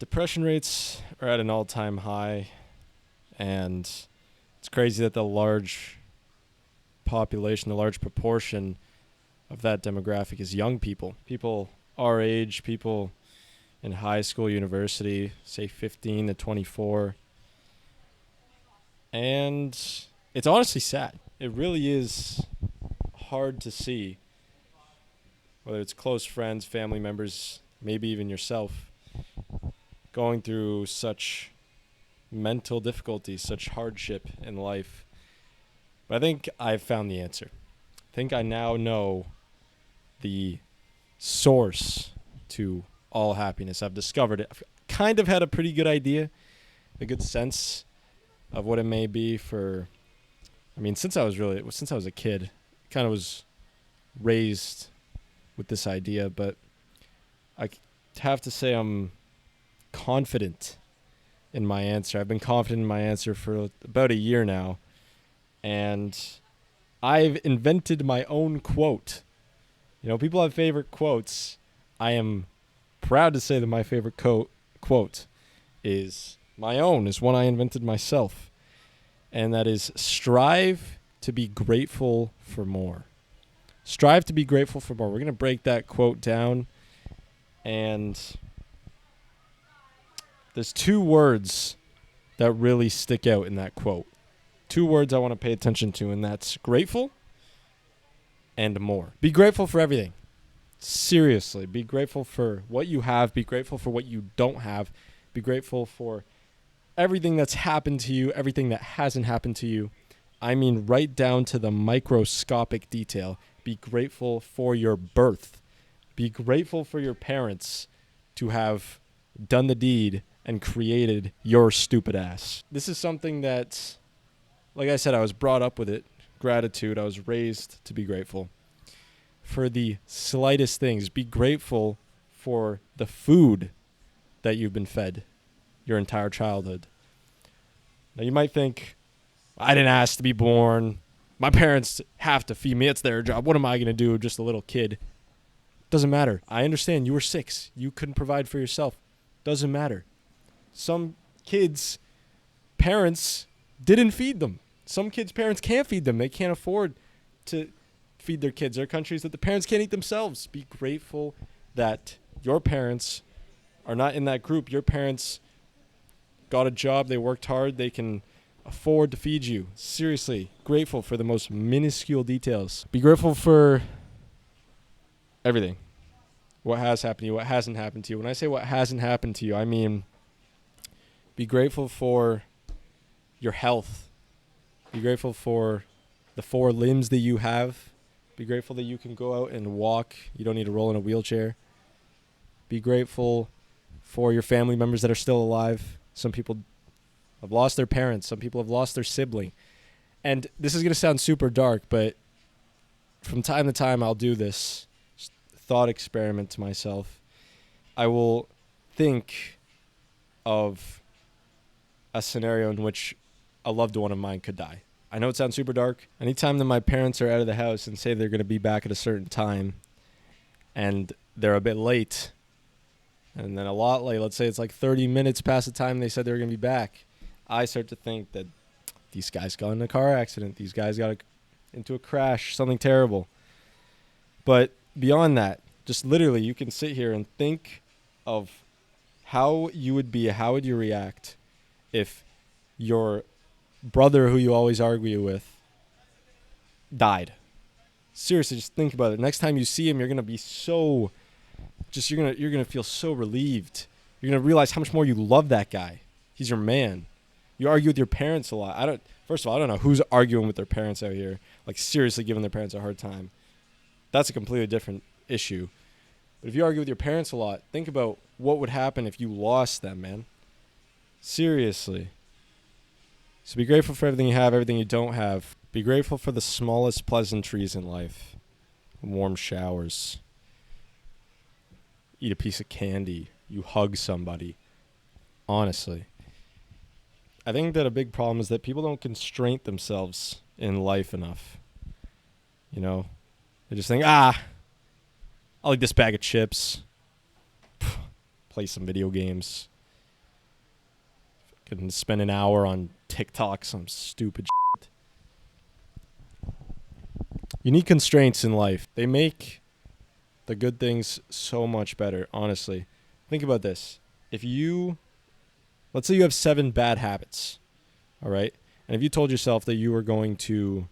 depression rates are at an all-time high, and it's crazy that the large population, the large proportion of that demographic is young people. People our age, people in high school, university, say 15 to 24. And it's honestly sad. It really is hard to see, whether it's close friends, family members, maybe even yourself, going through such mental difficulties, such hardship in life. But I think I've found the answer. I think I now know the source to all happiness. I've discovered it. I've kind of had a pretty good idea, a good sense of what it may be since I was a kid, kind of was raised with this idea, but I have to say I'm confident in my answer. I've been confident in my answer for about a year now, and I've invented my own quote. People have favorite quotes. I am proud to say that my favorite quote is my own, is one I invented myself, and that is, strive to be grateful for more. Strive to be grateful for more. We're going to break that quote down, and there's two words that really stick out in that quote. Two words I want to pay attention to, and that's grateful and more. Be grateful for everything. Seriously, be grateful for what you have. Be grateful for what you don't have. Be grateful for everything that's happened to you, everything that hasn't happened to you. I mean, right down to the microscopic detail. Be grateful for your birth. Be grateful for your parents to have done the deed and created your stupid ass. This is something that, like I said, I was brought up with it. Gratitude. I was raised to be grateful for the slightest things. Be grateful for the food that you've been fed your entire childhood. Now you might think, I didn't ask to be born. My parents have to feed me. It's their job. What am I going to do? Just a little kid. Doesn't matter. I understand you were 6. You couldn't provide for yourself. Doesn't matter. Some kids' parents didn't feed them. Some kids' parents can't feed them. They can't afford to feed their kids. There are countries that the parents can't eat themselves. Be grateful that your parents are not in that group. Your parents got a job. They worked hard. They can afford to feed you. Seriously, grateful for the most minuscule details. Be grateful for everything. What has happened to you, what hasn't happened to you. When I say what hasn't happened to you, I mean be grateful for your health. Be grateful for the 4 limbs that you have. Be grateful that you can go out and walk. You don't need to roll in a wheelchair. Be grateful for your family members that are still alive. Some people have lost their parents. Some people have lost their sibling. And this is going to sound super dark, but from time to time I'll do this thought experiment to myself. I will think of a scenario in which a loved one of mine could die. I know it sounds super dark. Anytime that my parents are out of the house and say they're going to be back at a certain time and they're a bit late, and then a lot late, let's say it's like 30 minutes past the time they said they were going to be back, I start to think that these guys got in a car accident. These guys got into a crash, something terrible. But beyond that, just literally you can sit here and think of how you would be, how would you react if your brother who you always argue with died. Seriously, just think about it. Next time you see him, you're going to be so you're going to feel so relieved. You're going to realize how much more you love that guy. He's your man. You argue with your parents a lot. First of all, I don't know who's arguing with their parents out here, like seriously giving their parents a hard time. That's a completely different issue. But if you argue with your parents a lot, think about what would happen if you lost them, man. Seriously. So be grateful for everything you have, everything you don't have. Be grateful for the smallest pleasantries in life. Warm showers. Eat a piece of candy. You hug somebody. Honestly. I think that a big problem is that people don't constrain themselves in life enough. You know? They just think, I'll eat this bag of chips. Play some video games. and spend an hour on TikTok, some stupid shit. You need constraints in life. They make the good things so much better, honestly. Think about this. Let's say you have 7 bad habits, all right? And if you told yourself that you were going to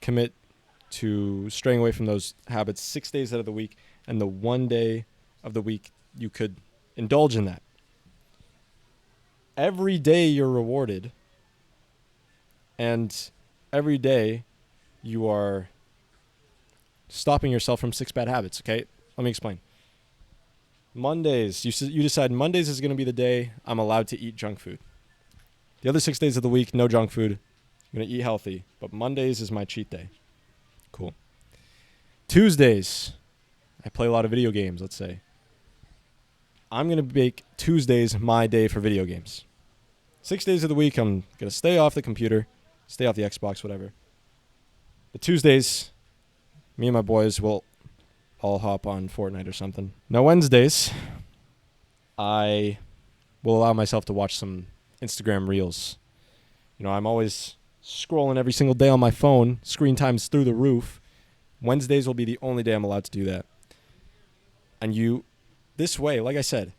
commit to straying away from those habits 6 days out of the week, and the one day of the week you could indulge in that. Every day you're rewarded, and every day you are stopping yourself from 6 bad habits, okay? Let me explain. Mondays, you decide Mondays is going to be the day I'm allowed to eat junk food. The other 6 days of the week, no junk food. I'm going to eat healthy, but Mondays is my cheat day. Cool. Tuesdays, I play a lot of video games, let's say. I'm going to make Tuesdays my day for video games. 6 days of the week, I'm going to stay off the computer, stay off the Xbox, whatever. But Tuesdays, me and my boys will all hop on Fortnite or something. Now Wednesdays, I will allow myself to watch some Instagram Reels. You know, I'm always scrolling every single day on my phone. Screen time's through the roof. Wednesdays will be the only day I'm allowed to do that. And this way, like I said,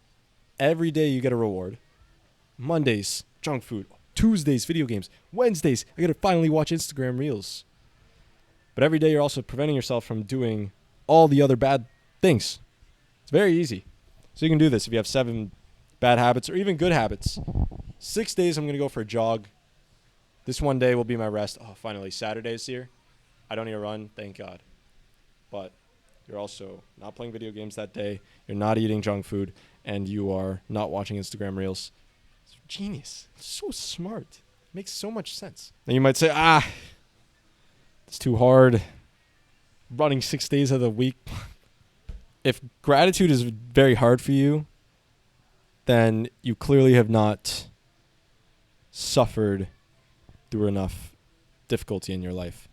every day you get a reward. Mondays, junk food. Tuesdays, video games. Wednesdays, I got to finally watch Instagram Reels. But every day you're also preventing yourself from doing all the other bad things. It's very easy. So you can do this if you have 7 bad habits or even good habits. 6 days I'm going to go for a jog. This one day will be my rest. Oh, finally, Saturday's here. I don't need to run, thank God. But you're also not playing video games that day. You're not eating junk food. And you are not watching Instagram Reels. It's genius. It's so smart. It makes so much sense. And you might say, it's too hard. Running 6 days of the week. If gratitude is very hard for you, then you clearly have not suffered through enough difficulty in your life.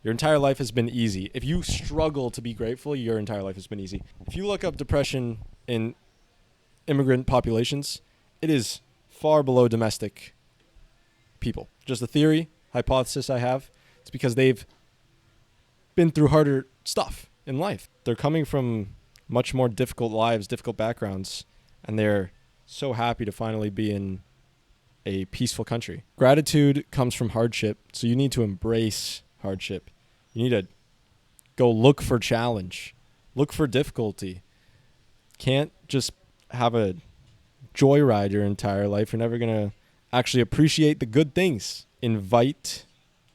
Your entire life has been easy. If you struggle to be grateful, your entire life has been easy. If you look up depression in immigrant populations, it is far below domestic people. Just a theory, hypothesis I have. It's because they've been through harder stuff in life. They're coming from much more difficult lives, difficult backgrounds, and they're so happy to finally be in a peaceful country. Gratitude comes from hardship, so you need to embrace hardship. You need to go look for challenge, look for difficulty. Can't just have a joyride your entire life. You're never going to actually appreciate the good things. Invite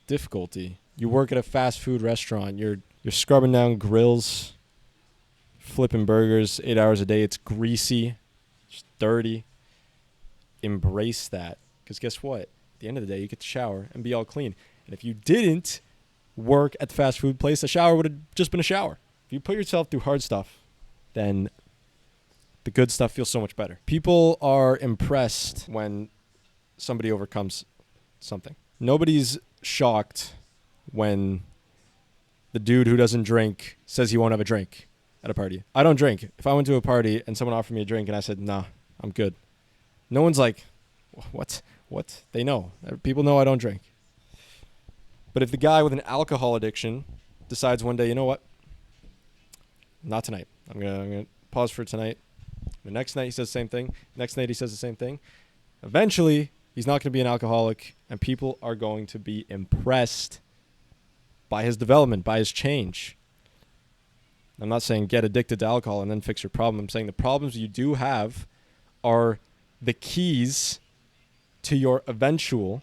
difficulty. You work at a fast food restaurant. You're scrubbing down grills, flipping burgers 8 hours a day. It's greasy. It's dirty. Embrace that. Because guess what? At the end of the day, you get to shower and be all clean. And if you didn't work at the fast food place, a shower would have just been a shower. If you put yourself through hard stuff, then the good stuff feels so much better. People are impressed when somebody overcomes something. Nobody's shocked when the dude who doesn't drink says he won't have a drink at a party. I don't drink. If I went to a party and someone offered me a drink and I said, nah, I'm good. No one's like, what? They know. People know I don't drink. But if the guy with an alcohol addiction decides one day, you know what? Not tonight. I'm gonna pause for tonight. The next night he says the same thing. Next night he says the same thing. Eventually, he's not going to be an alcoholic, and people are going to be impressed by his development, by his change. I'm not saying get addicted to alcohol and then fix your problem. I'm saying the problems you do have are the keys to your eventual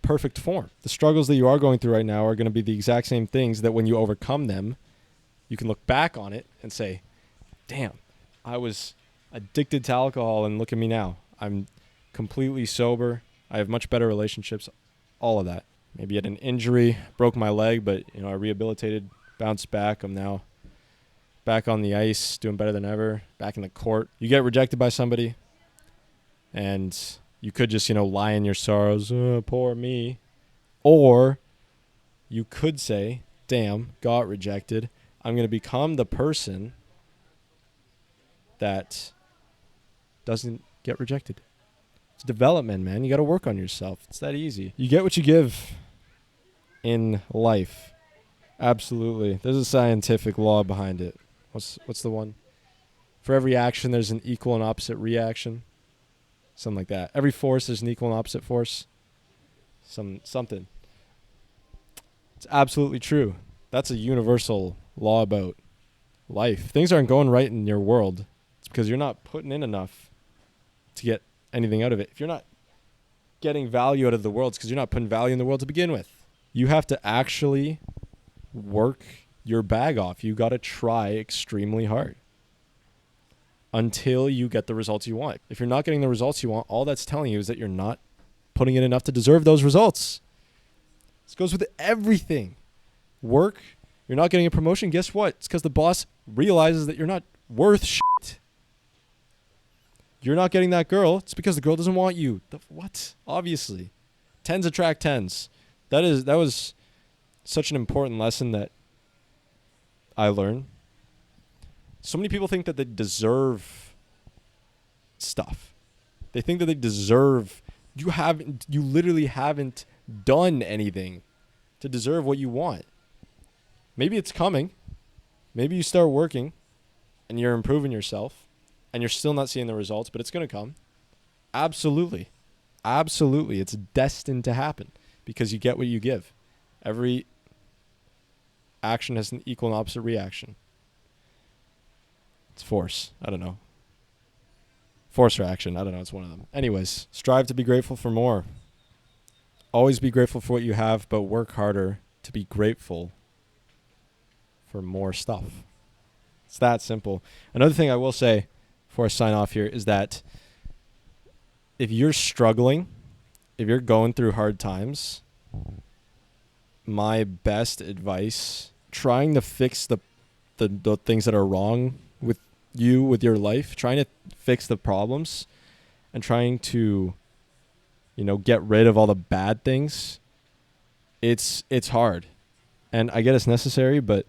perfect form. The struggles that you are going through right now are going to be the exact same things that when you overcome them, you can look back on it and say, damn, I was addicted to alcohol and look at me now. I'm completely sober. I have much better relationships, all of that. Maybe had an injury, broke my leg, but I rehabilitated, bounced back. I'm now back on the ice, doing better than ever, back in the court. You get rejected by somebody, and you could just, lie in your sorrows, poor me. Or you could say, damn, got rejected. I'm going to become the person that doesn't get rejected. It's development, man. You got to work on yourself. It's that easy. You get what you give in life. Absolutely. There's a scientific law behind it. What's the one? For every action, there's an equal and opposite reaction. Something like that. Every force, there's an equal and opposite force. Something. It's absolutely true. That's a universal law about life. Things aren't going right in your world. It's because you're not putting in enough to get anything out of it. If you're not getting value out of the world, it's because you're not putting value in the world to begin with. You have to actually work your bag off. You got to try extremely hard until you get the results you want. If you're not getting the results you want, all that's telling you is that you're not putting in enough to deserve those results. This goes with everything. Work, you're not getting a promotion. Guess what? It's because the boss realizes that you're not worth shit. You're not getting that girl. It's because the girl doesn't want you. What? Obviously. 10s attract 10s. That was such an important lesson that I learned. So many people think that they deserve stuff. They think that they deserve. You literally haven't done anything to deserve what you want. Maybe it's coming. Maybe you start working and you're improving yourself and you're still not seeing the results, but it's going to come. Absolutely. Absolutely. It's destined to happen because you get what you give. Every action has an equal and opposite reaction. It's force. I don't know. Force or action. I don't know. It's one of them. Anyways, strive to be grateful for more. Always be grateful for what you have, but work harder to be grateful for more stuff. It's that simple. Another thing I will say before I sign off here is that if you're struggling, if you're going through hard times, my best advice, trying to fix the things that are wrong with you, with your life, trying to fix the problems and trying to, get rid of all the bad things, it's hard. And I get it's necessary, but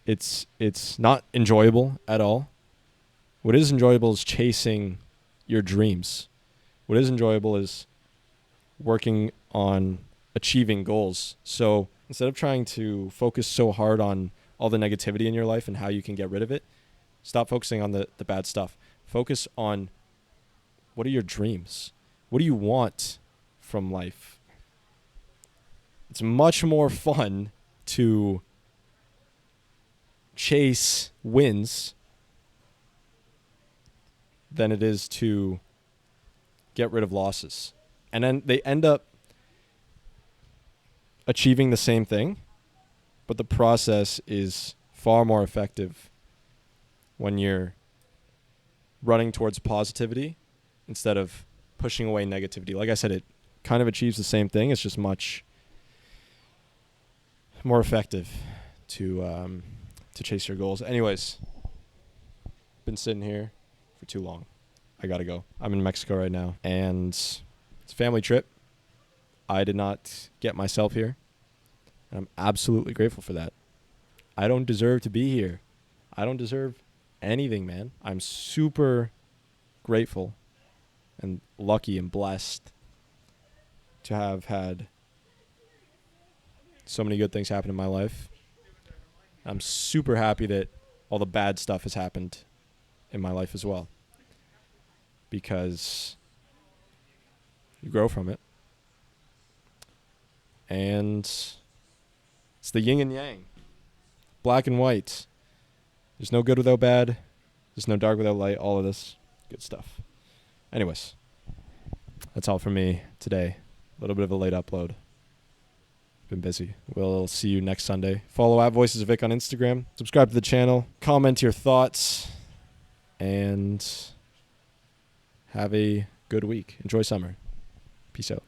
it's not enjoyable at all. What is enjoyable is chasing your dreams. What is enjoyable is working on achieving goals. So instead of trying to focus so hard on all the negativity in your life and how you can get rid of it, stop focusing on the bad stuff. Focus on what are your dreams? What do you want from life? It's much more fun to chase wins than it is to get rid of losses. And then they end up achieving the same thing, but the process is far more effective when you're running towards positivity instead of pushing away negativity. Like I said, it kind of achieves the same thing. It's just much more effective to chase your goals. Anyways, been sitting here for too long. I gotta go. I'm in Mexico right now, and it's a family trip. I did not get myself here, and I'm absolutely grateful for that. I don't deserve to be here. I don't deserve anything, man. I'm super grateful and lucky and blessed to have had so many good things happen in my life. I'm super happy that all the bad stuff has happened in my life as well, because you grow from it. And it's the yin and yang, black and white. There's no good without bad. There's no dark without light. All of this good stuff. Anyways, that's all from me today. A little bit of a late upload. Been busy. We'll see you next Sunday. Follow @VoicesOfVic on Instagram. Subscribe to the channel. Comment your thoughts. And have a good week. Enjoy summer. Peace out.